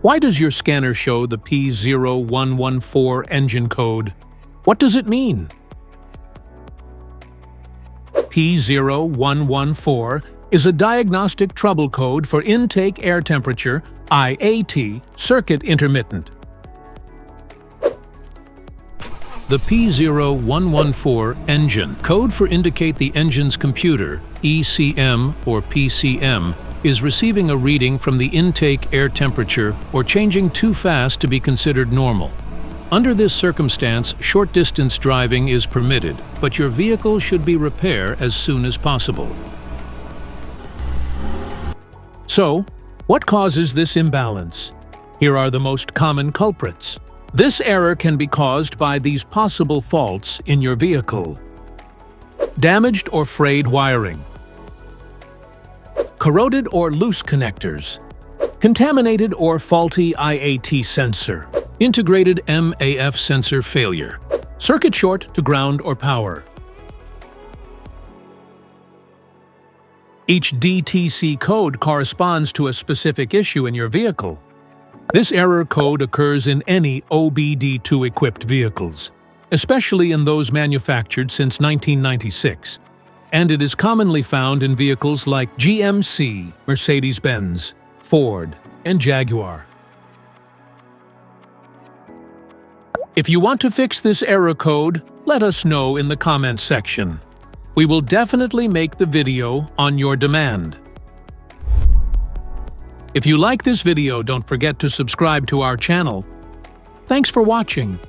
Why does your scanner show the P0114 engine code? What does it mean? P0114 is a diagnostic trouble code for intake air temperature, IAT, circuit intermittent. The P0114 engine code for indicate the engine's computer, ECM or PCM, is receiving a reading from the intake air temperature or changing too fast to be considered normal. Under this circumstance, short-distance driving is permitted, but your vehicle should be repaired as soon as possible. So, what causes this imbalance? Here are the most common culprits. This error can be caused by these possible faults in your vehicle: damaged or frayed wiring, corroded or loose connectors, contaminated or faulty IAT sensor, integrated MAF sensor failure, circuit short to ground or power. Each DTC code corresponds to a specific issue in your vehicle. This error code occurs in any OBD2-equipped vehicles, especially in those manufactured since 1996, and it is commonly found in vehicles like GMC, Mercedes-Benz, Ford, and Jaguar. If you want to fix this error code, let us know in the comments section. We will definitely make the video on your demand. If you like this video, don't forget to subscribe to our channel. Thanks for watching.